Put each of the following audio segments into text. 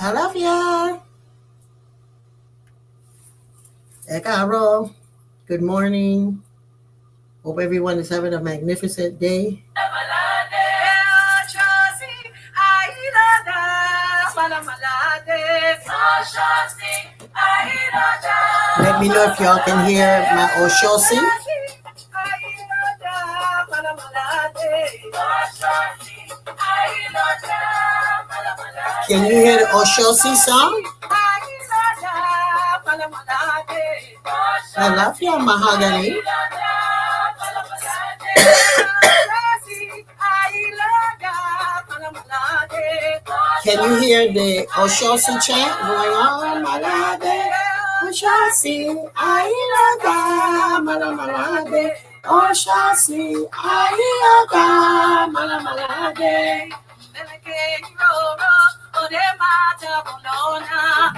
I love ya. Ekaro. Good morning. Hope everyone is having a magnificent day. Let me know if y'all can hear my Oshosi. Can you hear the Oshosi song? I love you, Mahogany. Can you hear the Oshosi chant going on? Malade, Oshosi, Ailaga, Malamalade, Oshosi, Ailaga, Malamalade.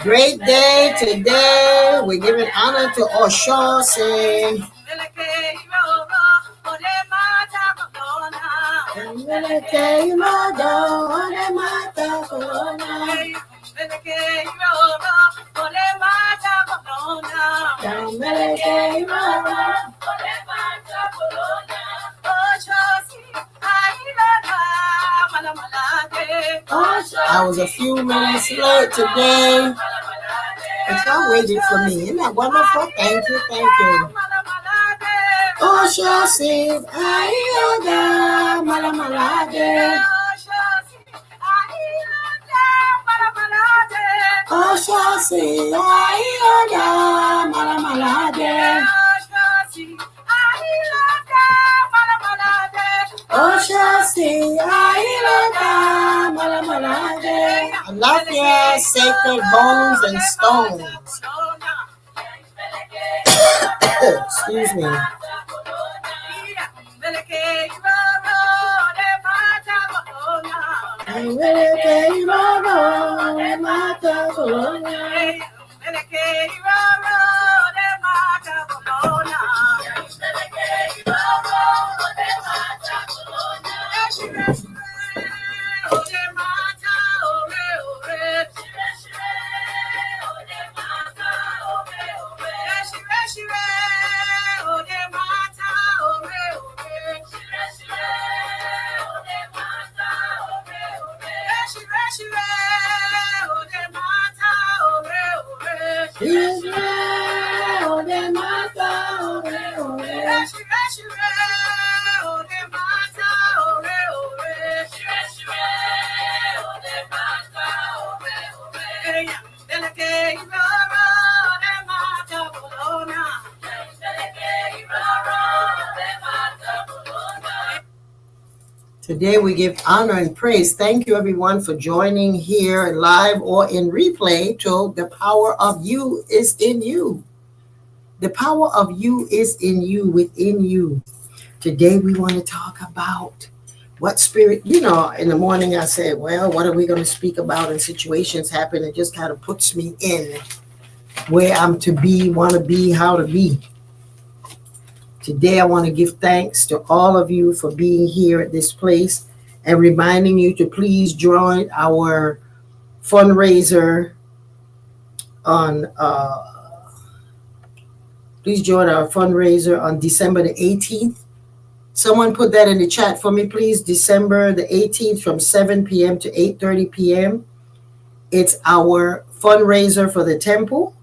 Great day today. We're giving honor to Oshosi. I was a few minutes late today. But y'all waited for me. Isn't that wonderful? Thank you, thank you. Oshosi, Ailaga, Malamalade. Oshosi, Ailaga, Malamalade. Oshosi, Ailaga, Malamalade. I love ya, sacred bones and stones. Excuse me. Today we give honor and praise. Thank you everyone for joining here live or in replay to The Power of You is in You. The power of you is in you, within you. Today we want to talk about what spirit, in the morning I said, well, what are we going to speak about? And situations happen. It just kind of puts me in where I'm to be, want to be, how to be. Today I want to give thanks to all of you for being here at this place and reminding you to please join our fundraiser on December the 18th. Someone put that in the chat for me, please. December the 18th from 7 p.m. to 8:30 p.m. It's our fundraiser for the temple.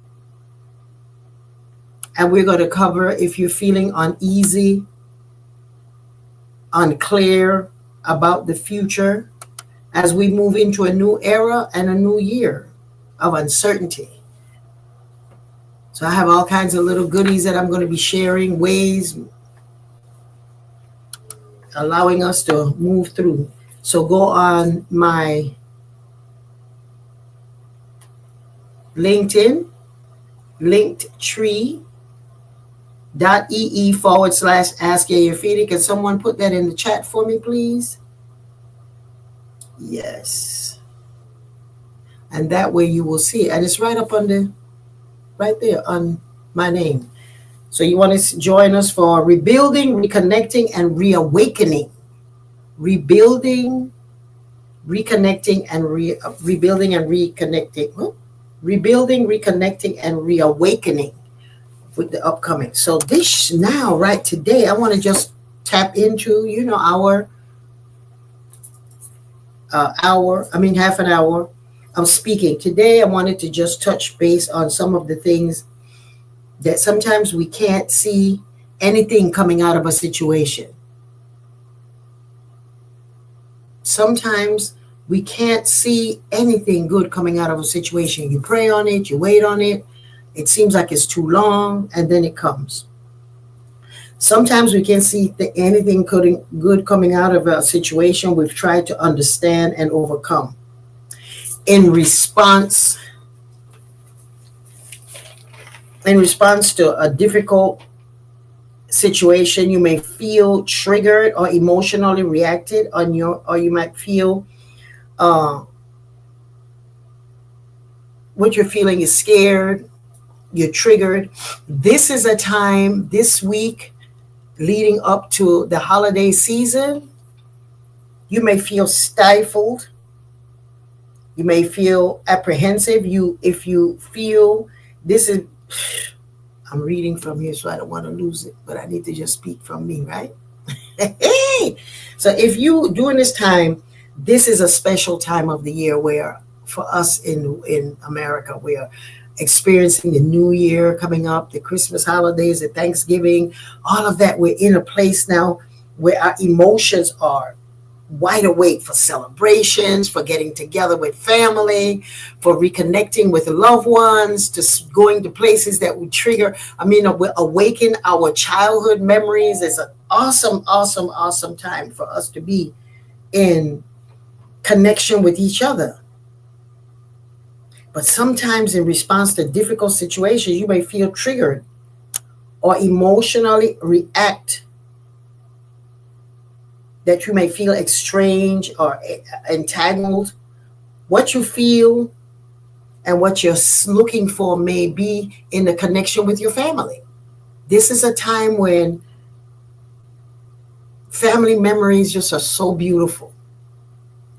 And we're going to cover if you're feeling uneasy, unclear about the future as we move into a new era and a new year of uncertainty. So I have all kinds of little goodies that I'm going to be sharing, ways allowing us to move through. So go on my LinkedIn, linktree.ee/Ask Yeyefini. Can someone put that in the chat for me, please? Yes. And that way you will see it. And it's right there on my name. So you want to join us for rebuilding, reconnecting, and reawakening. Rebuilding, reconnecting and rebuilding and reconnecting, rebuilding, reconnecting, and reawakening with the upcoming. So this now, right today, I want to just tap into, our half an hour of speaking. Today, I wanted to just touch base on some of the things that sometimes we can't see anything coming out of a situation. Sometimes we can't see anything good coming out of a situation. You pray on it, you wait on it, it seems like it's too long, and then it comes. Sometimes we can't see anything good coming out of a situation we've tried to understand and overcome. In response to a difficult situation, you may feel triggered or emotionally reacted or you might feel what you're feeling is scared, you're triggered. This is a time this week leading up to the holiday season. You may feel stifled. You may feel apprehensive. If you feel this is, I'm reading from here, so I don't want to lose it, but I need to just speak from me, right? So if you, during this time, this is a special time of the year where for us in America, we are experiencing the New Year coming up, the Christmas holidays, the Thanksgiving, all of that. We're in a place now where our emotions are wide awake for celebrations, for getting together with family, for reconnecting with loved ones, to going to places that we trigger. We awaken our childhood memories. It's an awesome, awesome, awesome time for us to be in connection with each other. But sometimes in response to difficult situations, you may feel triggered or emotionally react, that you may feel estranged or entangled. What you feel and what you're looking for may be in the connection with your family. This is a time when family memories just are so beautiful.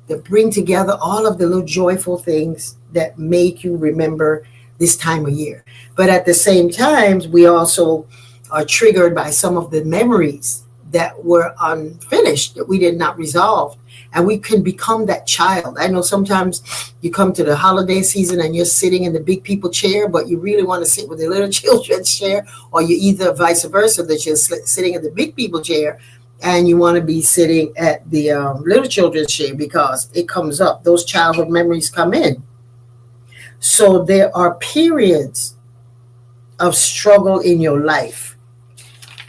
That bring together all of the little joyful things that make you remember this time of year. But at the same time, we also are triggered by some of the memories that were unfinished, that we did not resolve. And we can become that child. I know sometimes you come to the holiday season and you're sitting in the big people chair, but you really want to sit with the little children's chair, or you either vice versa, that you're sitting in the big people chair and you want to be sitting at the little children's chair, because it comes up. Those childhood memories come in. So there are periods of struggle in your life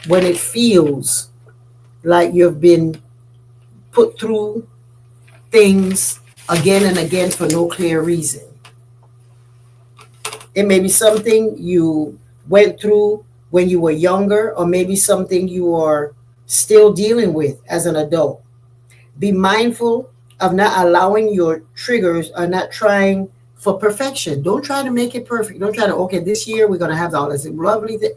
when it feels like you've been put through things again and again for no clear reason. It may be something you went through when you were younger, or maybe something you are still dealing with as an adult. Be mindful of not allowing your triggers or not trying for perfection. Don't try to make it perfect. Don't try to, okay, this year we're going to have all this lovely thing.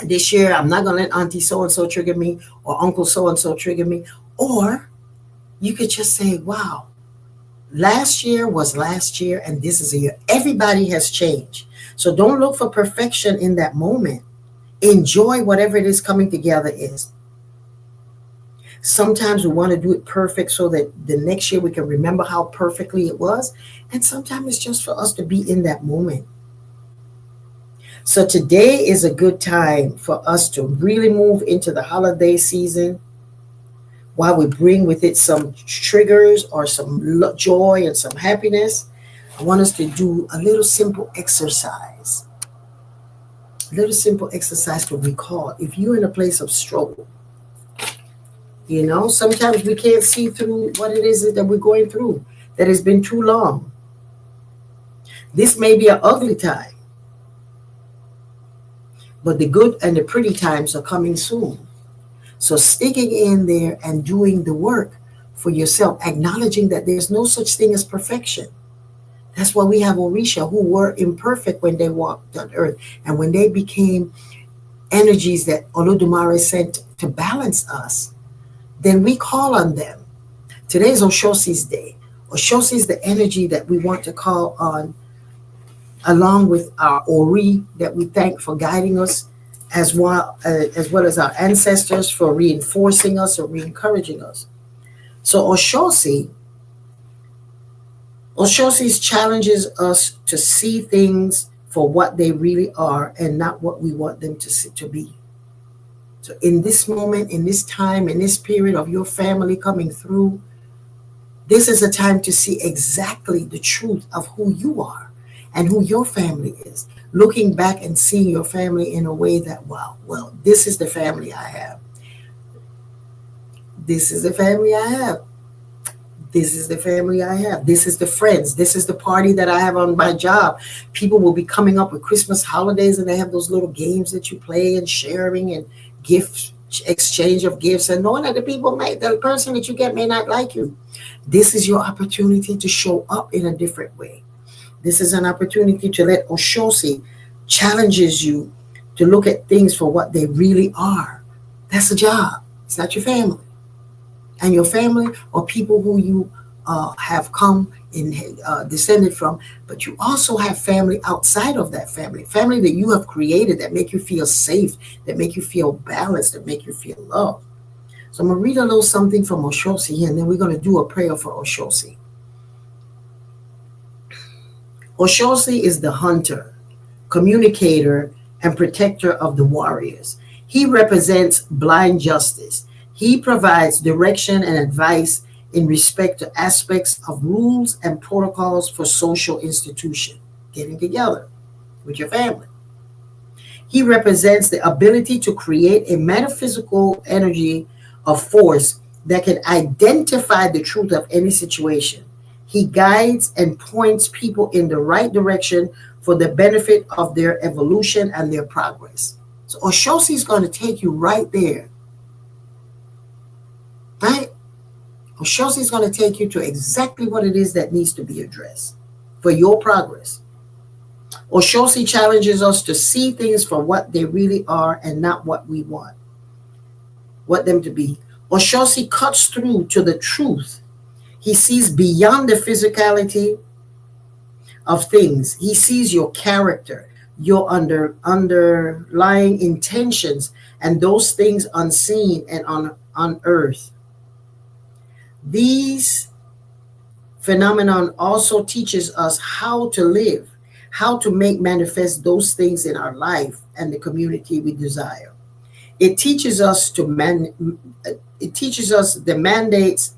This year I'm not going to let auntie so-and-so trigger me, or uncle so-and-so trigger me. Or you could just say, wow, last year was last year and this is a year. Everybody has changed. So don't look for perfection in that moment. Enjoy whatever it is coming together is. Sometimes we want to do it perfect so that the next year we can remember how perfectly it was. And sometimes it's just for us to be in that moment. So today is a good time for us to really move into the holiday season, while we bring with it some triggers or some joy and some happiness. I want us to do a little simple exercise. A little simple exercise to recall. If you're in a place of struggle, sometimes we can't see through what it is that we're going through, that has been too long. This may be an ugly time, but the good and the pretty times are coming soon. So sticking in there and doing the work for yourself, acknowledging that there's no such thing as perfection. That's why we have Orisha, who were imperfect when they walked on earth. And when they became energies that Olodumare sent to balance us, then we call on them Today's Oshosi's day. Oshosi is the energy that we want to call on, along with our Ori that we thank for guiding us, as well as our ancestors for reinforcing us or re-encouraging us. So Oshosi's challenges us to see things for what they really are and not what we want them to be. So in this moment, in this time, in this period of your family coming through, this is a time to see exactly the truth of who you are and who your family is. Looking back and seeing your family in a way that, wow, well, this is the family I have. This is the family I have. This is the family I have. This is the friends. This is the party that I have on my job. People will be coming up with Christmas holidays and they have those little games that you play and sharing and gift exchange of gifts, and knowing that the person that you get may not like you. This is your opportunity to show up in a different way. This is an opportunity to let Oshosi challenges you to look at things for what they really are. That's a job. It's not your family. And your family or people who you have come in, descended from, but you also have family outside of that family that you have created that make you feel safe, that make you feel balanced, that make you feel loved. So I'm going to read a little something from Oshosi, and then we're going to do a prayer for Oshosi. Oshosi is the hunter, communicator, and protector of the warriors. He represents blind justice. He provides direction and advice in respect to aspects of rules and protocols for social institution, getting together with your family. He represents the ability to create a metaphysical energy of force that can identify the truth of any situation. He guides and points people in the right direction for the benefit of their evolution and their progress. So Oshosi is going to take you right there. Right? Oshosi is going to take you to exactly what it is that needs to be addressed for your progress. Oshosi challenges us to see things for what they really are and not what we want them to be. Oshosi cuts through to the truth. He sees beyond the physicality of things. He sees your character, your underlying intentions, and those things unseen and unearthed. These phenomenon also teaches us how to live, how to make manifest those things in our life and the community we desire. It teaches us the mandates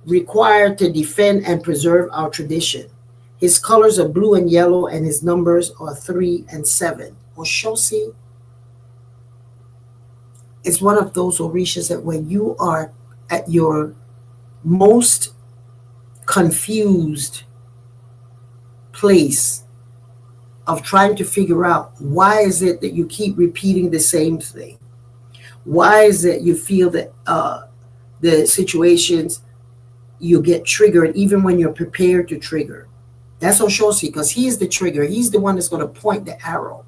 required to defend and preserve our tradition. His colors are blue and yellow, and his numbers are 3 and 7. Oshosi is one of those orishas that when you are at your most confused place of trying to figure out why is it that you keep repeating the same thing, why is it you feel that the situations you get triggered even when you're prepared to trigger. That's Oshosi, because he's the trigger. He's the one that's going to point the arrow,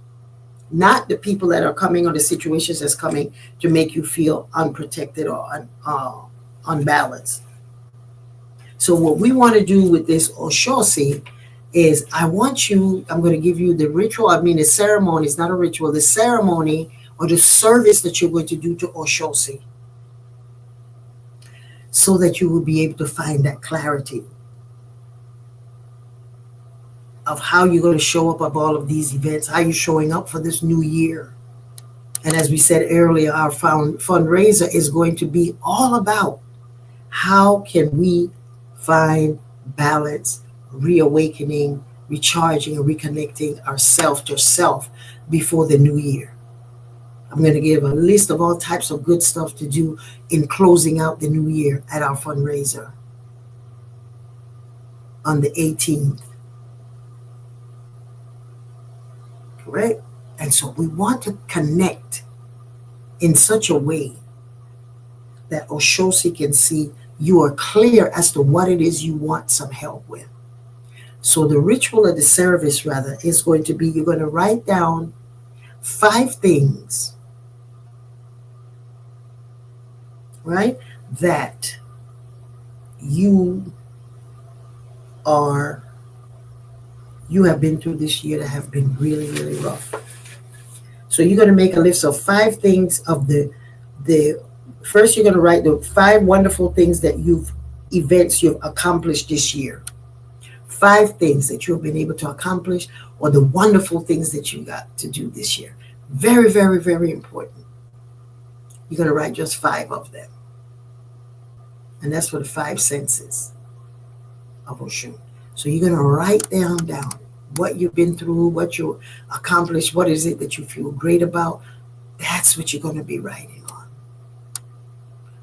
not the people that are coming or the situations that's coming to make you feel unprotected or unbalanced. So what we want to do with this Oshosi is I'm going to give you the ritual. The ceremony. It's not a ritual. The ceremony or the service that you're going to do to Oshosi, so that you will be able to find that clarity of how you're going to show up of all of these events, how you're showing up for this new year. And as we said earlier, our fundraiser is going to be all about how can we find balance, reawakening, recharging, and reconnecting ourselves to self before the new year. I'm going to give a list of all types of good stuff to do in closing out the new year at our fundraiser on the 18th. Correct? And so we want to connect in such a way that Oshosi can see you are clear as to what it is you want some help with. So the ritual of the service, rather, is going to be, you're going to write down 5 things. right? That you are you have been through this year that have been really, really rough. So you're going to make a list of 5 things of the first you're going to write the 5 wonderful things that you've accomplished this year. 5 things that you've been able to accomplish, or the wonderful things that you got to do this year. Very, very, very important. You're going to write just 5 of them. And that's for the 5 senses of Oshun. So you're going to write down what you've been through, what you accomplished, what is it that you feel great about. That's what you're going to be writing on.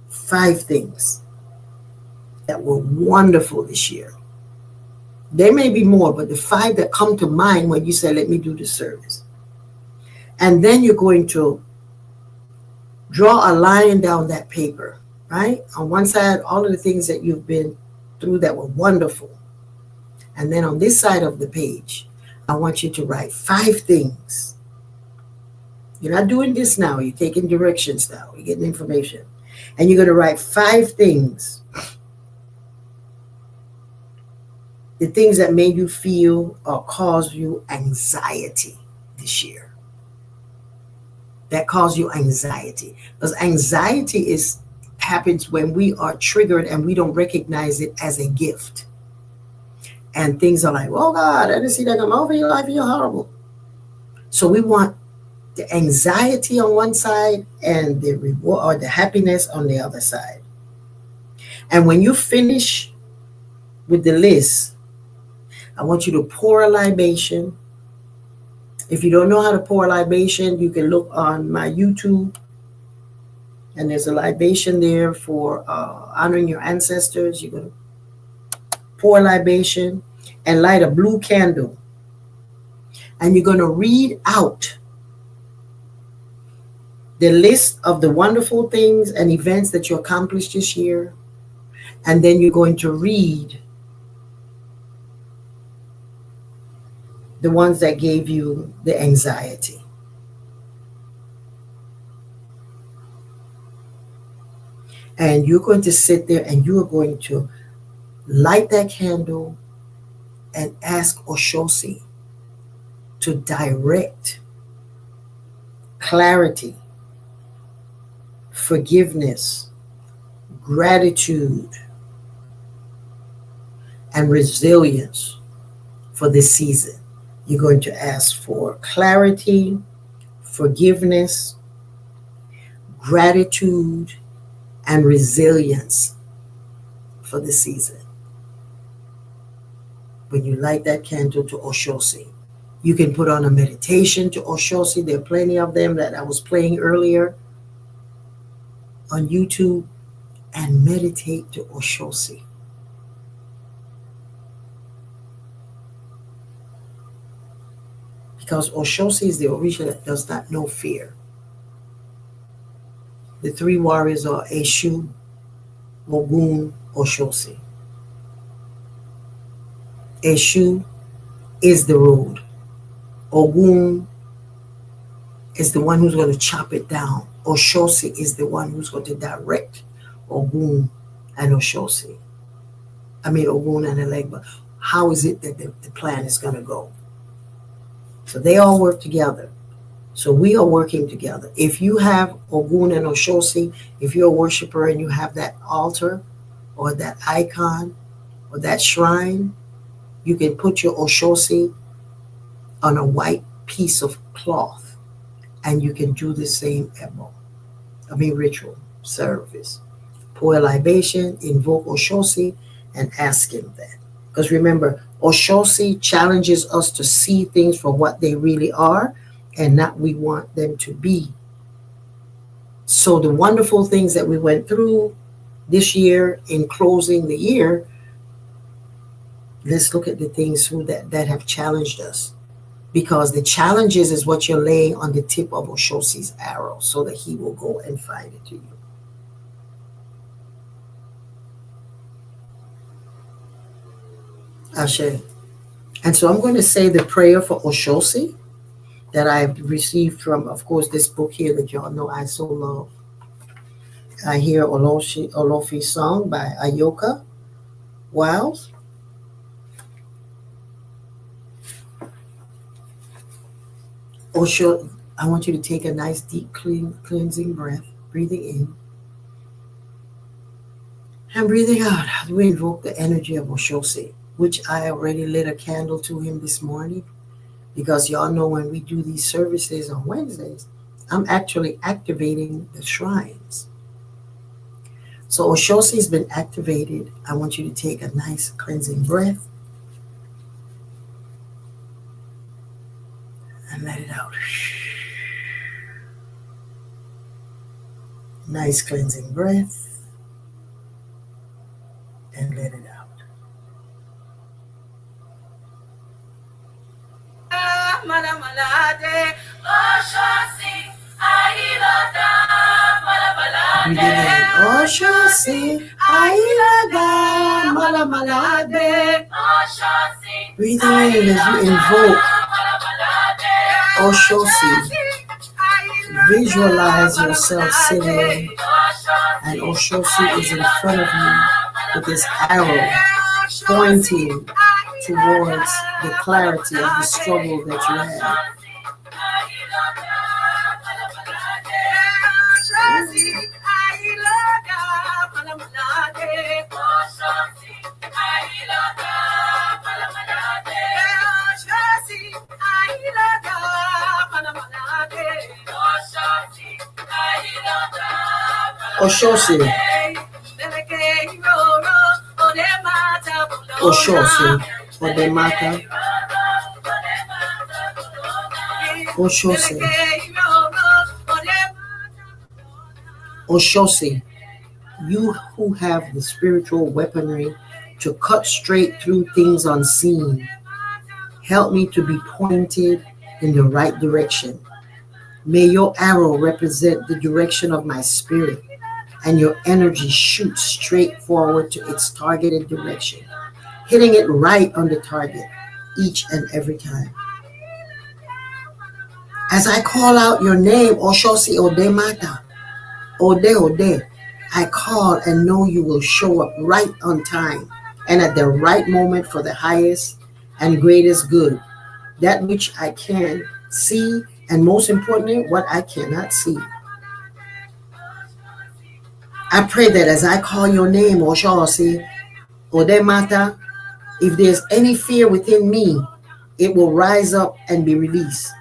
5 things that were wonderful this year. There may be more, but the 5 that come to mind when you say, let me do the service. And then you're going to draw a line down that paper, right? On one side, all of the things that you've been through that were wonderful. And then on this side of the page, I want you to write 5 things. You're not doing this now. You're taking directions now. You're getting information. And you're going to write 5 things. The things that made you feel or caused you anxiety this year. That caused you anxiety. Because anxiety happens when we are triggered and we don't recognize it as a gift. And things are like, oh God, I didn't see that come over your life, you're horrible. So we want the anxiety on one side and the reward or the happiness on the other side. And when you finish with the list, I want you to pour a libation. If you don't know how to pour a libation, you can look on my YouTube. And there's a libation there for honoring your ancestors. You're going to pour a libation and light a blue candle. And you're going to read out the list of the wonderful things and events that you accomplished this year. And then you're going to read the ones that gave you the anxiety. And you're going to sit there and you are going to light that candle and ask Oshosi to direct clarity, forgiveness, gratitude, and resilience for this season. You're going to ask for clarity, forgiveness, gratitude, and resilience for the season. When you light that candle to Oshosi, you can put on a meditation to Oshosi. There are plenty of them that I was playing earlier on YouTube, and meditate to Oshosi. Because Oshosi is the Orisha that does not know fear. The 3 warriors are Eshu, Ogun, Oshosi. Eshu is the road. Ogun is the one who's going to chop it down. Oshosi is the one who's going to direct Ogun and Oshosi. Ogun and Elegba. How is it that the plan is going to go? So they all work together. So we are working together. If you have Ogun and Oshosi, if you're a worshiper and you have that altar or that icon or that shrine, you can put your Oshosi on a white piece of cloth and you can do the same ritual service. Pour a libation, invoke Oshosi, and ask him that. Because remember, Oshosi challenges us to see things for what they really are and not we want them to be. So the wonderful things that we went through this year in closing the year, let's look at the things that have challenged us. Because the challenges is what you're laying on the tip of Oshosi's arrow so that he will go and find it to you. Ashe. And so I'm going to say the prayer for Oshosi that I've received from, of course, this book here that y'all know I so love. I hear Olofi song by Ayoka Wiles. Osho, I want you to take a nice deep cleansing breath, breathing in and breathing out. We invoke the energy of Oshosi, which I already lit a candle to him this morning, because y'all know when we do these services on Wednesdays, I'm actually activating the shrines. So Oshosi's been activated. I want you to take a nice cleansing breath and let it out. Nice cleansing breath and let it out. Breathing in. Oshosi, Ailaga, Malamalade. Breathing in as you invoke Oshosi. Visualize yourself sitting, and Oshosi is in front of you with this arrow pointing towards the clarity of the struggle that you have. Oshosi. Oshosi. Odemata. Oshosi. Oshosi. You who have the spiritual weaponry to cut straight through things unseen, help me to be pointed in the right direction. May your arrow represent the direction of my spirit, and your energy shoot straight forward to its targeted direction, hitting it right on the target each and every time. As I call out your name, Oshosi Odemata, Ode, I call and know you will show up right on time and at the right moment for the highest and greatest good, that which I can see, and most importantly, what I cannot see. I pray that as I call your name, Oshosi, Odemata, if there's any fear within me, it will rise up and be released.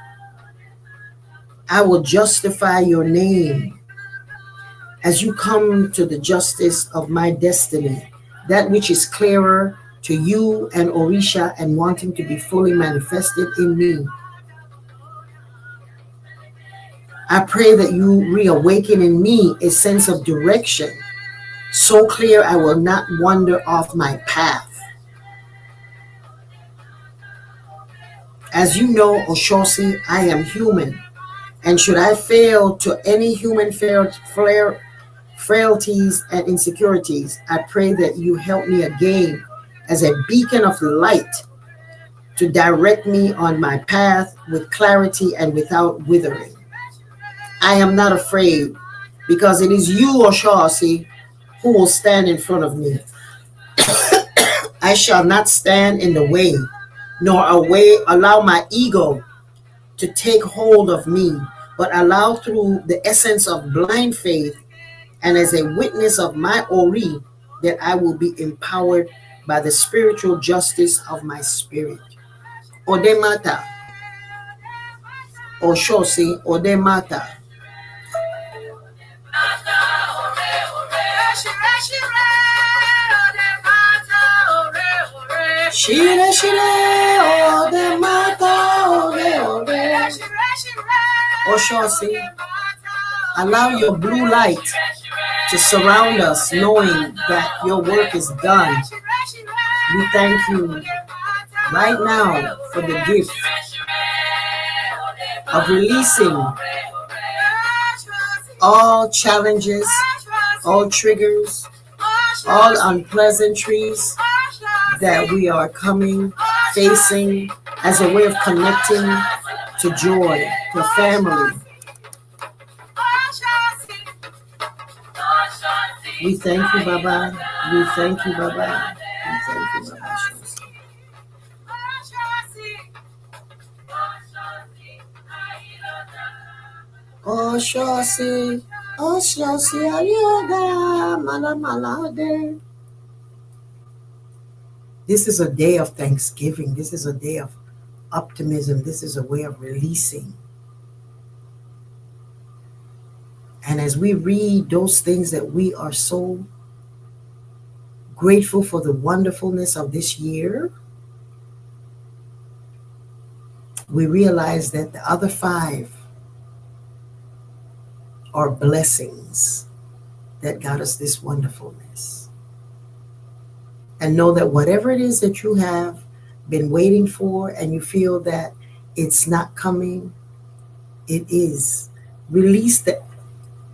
I will justify your name as you come to the justice of my destiny, that which is clearer to you and Orisha and wanting to be fully manifested in me. I pray that you reawaken in me a sense of direction, so clear I will not wander off my path. As you know, Oshosi, I am human, and should I fail to any human frailties and insecurities, I pray that you help me again as a beacon of light to direct me on my path with clarity and without withering. I am not afraid, because it is you, Oshosi, who will stand in front of me. I shall not stand in the way, nor allow my ego to take hold of me, but allow through the essence of blind faith and as a witness of my Ori that I will be empowered by the spiritual justice of my spirit. Odemata. Oshosi Odemata. Shire Odemata Ore. Oshosi, allow your blue light to surround us, knowing that your work is done. We thank you right now for the gift of releasing all challenges, all triggers, all unpleasantries that we are facing as a way of connecting to joy, to family. We thank you, Baba. We thank you, Baba. We thank you, Baba. Oh, Shosi. Oh, Shosi, Ayoga, Mala Malade. This is a day of thanksgiving. This is a day of optimism. This is a way of releasing. And as we read those things that we are so grateful for the wonderfulness of this year, we realize that the other 5 are blessings that got us this wonderfulness. And know that whatever it is that you have been waiting for and you feel that it's not coming, it is. Release the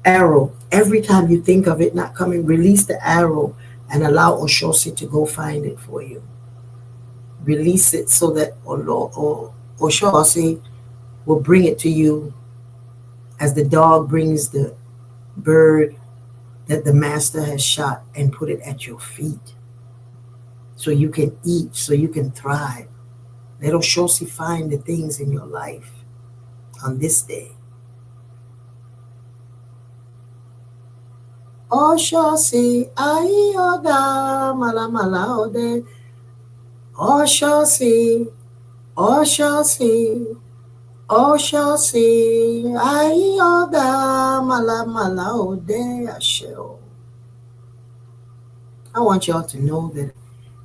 arrow. Every time you think of it not coming, release the arrow and allow Oshosi to go find it for you. Release it so that Oshosi will bring it to you as the dog brings the bird that the master has shot and put it at your feet so you can eat, so you can thrive. Let Oshosi find the things in your life on this day. Oshosi, Ayoda, Mala Malaode. Oshosi, Oshosi, Oshosi, Ayoda, Mala Malaode, Asheo. I want y'all to know that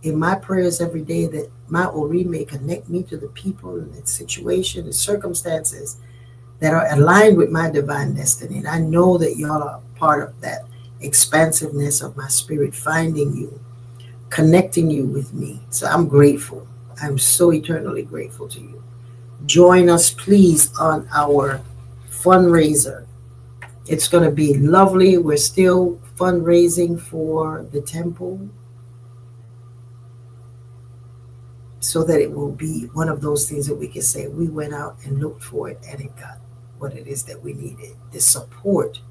in my prayers every day that my Ori may connect me to the people and the situation and circumstances that are aligned with my divine destiny. And I know that y'all are part of that expansiveness of my spirit, finding you, connecting you with me. So I'm grateful. I'm so eternally grateful to you. Join us, please, on our fundraiser. It's going to be lovely. We're still fundraising for the temple so that it will be one of those things that we can say we went out and looked for it and it got what it is that we needed. The support.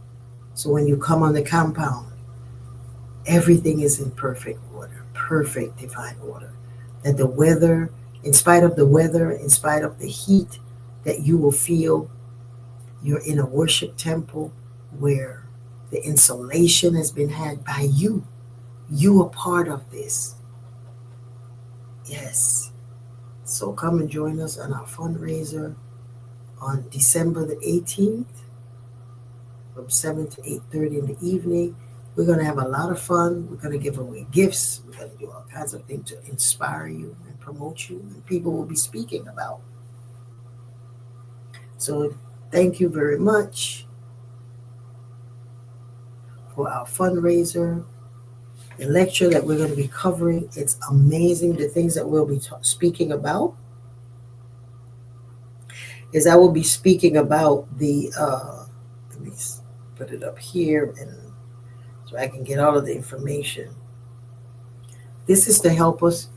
So when you come on the compound, everything is in perfect order, perfect divine order. That the weather, in spite of the weather, in spite of the heat, that you will feel you're in a worship temple where the insulation has been had by you. You are part of this. Yes. So come and join us on our fundraiser on December the 18th from 7 to 8:30 in the evening. We're going to have a lot of fun. We're going to give away gifts. We're going to do all kinds of things to inspire you and promote you. And people will be speaking about. So thank you very much for our fundraiser. The lecture that we're going to be covering, it's amazing. The things that we'll be speaking about is I will be speaking about the, let me put it up here and so I can get all of the information. This is to help us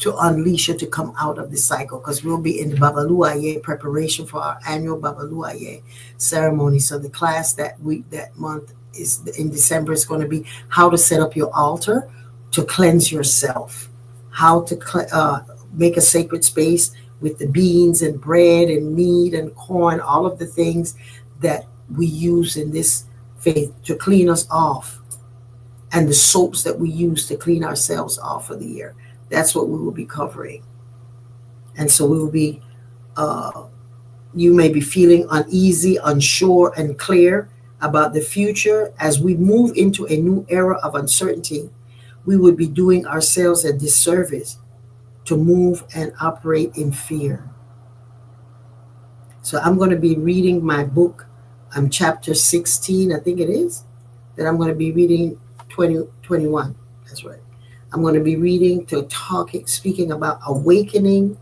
to unleash it, to come out of the cycle, because we'll be in the Babaluaye preparation for our annual Babaluaye ceremony. So the class that month is in December is going to be how to set up your altar to cleanse yourself, how to make a sacred space with the beans and bread and meat and corn, all of the things that we use in this faith to clean us off, and the soaps that we use to clean ourselves off for the year. That's what we will be covering. And so we will be, you may be feeling uneasy, unsure, and clear about the future. As we move into a new era of uncertainty, we would be doing ourselves a disservice to move and operate in fear. So I'm going to be reading my book. I'm chapter 16, I think it is, that I'm going to be reading 2021. That's right. I'm going to be reading speaking about awakening,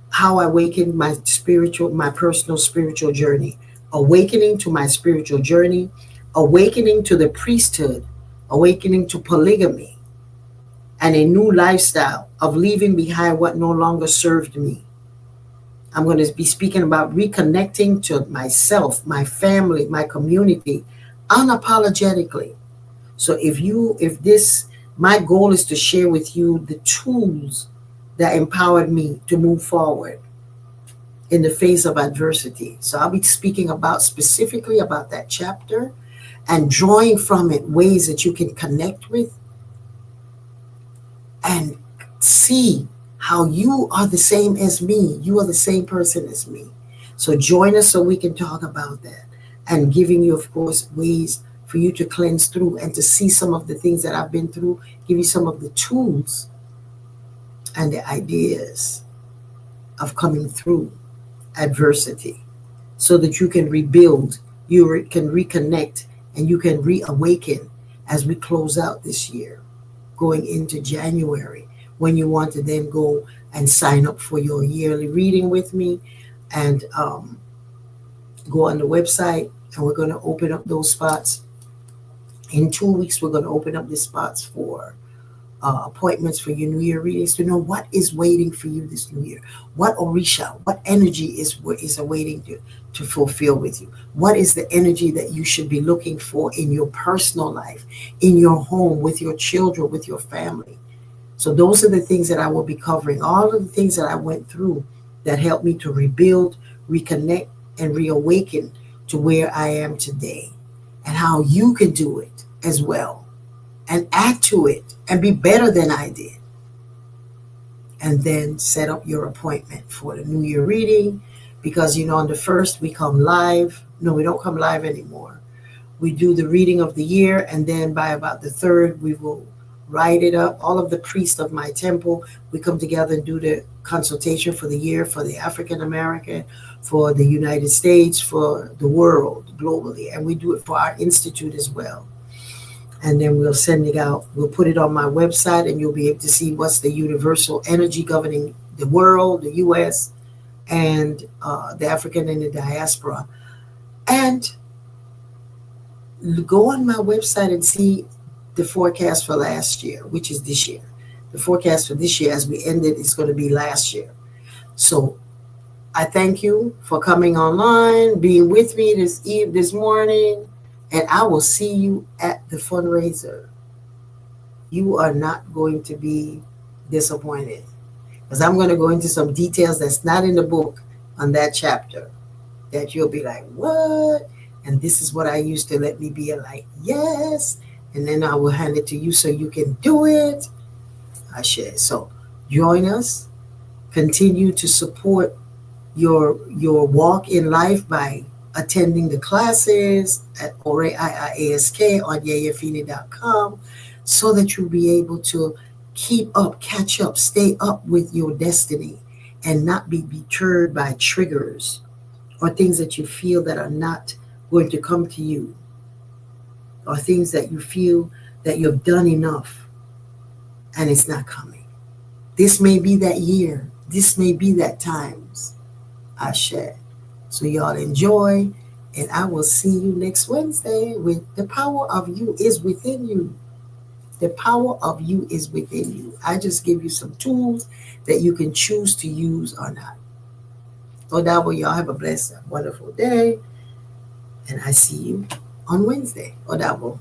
how I awakened my personal spiritual journey, awakening to my spiritual journey, awakening to the priesthood, awakening to polygamy, and a new lifestyle of leaving behind what no longer served me. I'm going to be speaking about reconnecting to myself, my family, my community, unapologetically. So if this, my goal is to share with you the tools that empowered me to move forward in the face of adversity. So I'll be speaking about specifically about that chapter and drawing from it ways that you can connect with and see how you are the same as me. You are the same person as me. So join us so we can talk about that and giving you, of course, ways for you to cleanse through and to see some of the things that I've been through, give you some of the tools and the ideas of coming through adversity so that you can rebuild, can reconnect, and you can reawaken as we close out this year, going into January, when you want to then go and sign up for your yearly reading with me and go on the website, and we're going to open up those spots. In 2 weeks, we're going to open up the spots for appointments for your New Year readings to know what is waiting for you this New Year. What Orisha, what energy is awaiting to fulfill with you? What is the energy that you should be looking for in your personal life, in your home, with your children, with your family? So those are the things that I will be covering. All of the things that I went through that helped me to rebuild, reconnect, and reawaken to where I am today, and how you can do it as well and add to it and be better than I did. And then set up your appointment for the New Year reading, because on the 1st we come live. No, we don't come live anymore. We do the reading of the year, and then by about the 3rd we will write it up. All of the priests of my temple, we come together and do the consultation for the year, for the African American, for the United States, for the world globally, and we do it for our institute as well. And then we'll send it out. We'll put it on my website, and you'll be able to see what's the universal energy governing the world, the U.S., and the African and the diaspora. And go on my website and see the forecast for last year, which is this year. The forecast for this year, as we ended, is going to be last year. So I thank you for coming online, being with me this morning, and I will see you at the fundraiser. You are not going to be disappointed, because I'm going to go into some details that's not in the book on that chapter that you'll be like, what? And this is what I used to let me be like, yes. And then I will hand it to you so you can do it. I share. So join us. Continue to support your walk in life by attending the classes at IIASK on Yeyefini.com, so that you'll be able to keep up, catch up, stay up with your destiny, and not be deterred by triggers or things that you feel that are not going to come to you, or things that you feel that you've done enough and it's not coming. This may be that year. This may be that times. I share. So y'all enjoy, and I will see you next Wednesday with The Power of You is Within You. The power of you is within you. I just give you some tools that you can choose to use or not. Odabo, y'all have a blessed, wonderful day, and I see you on Wednesday. Odabo.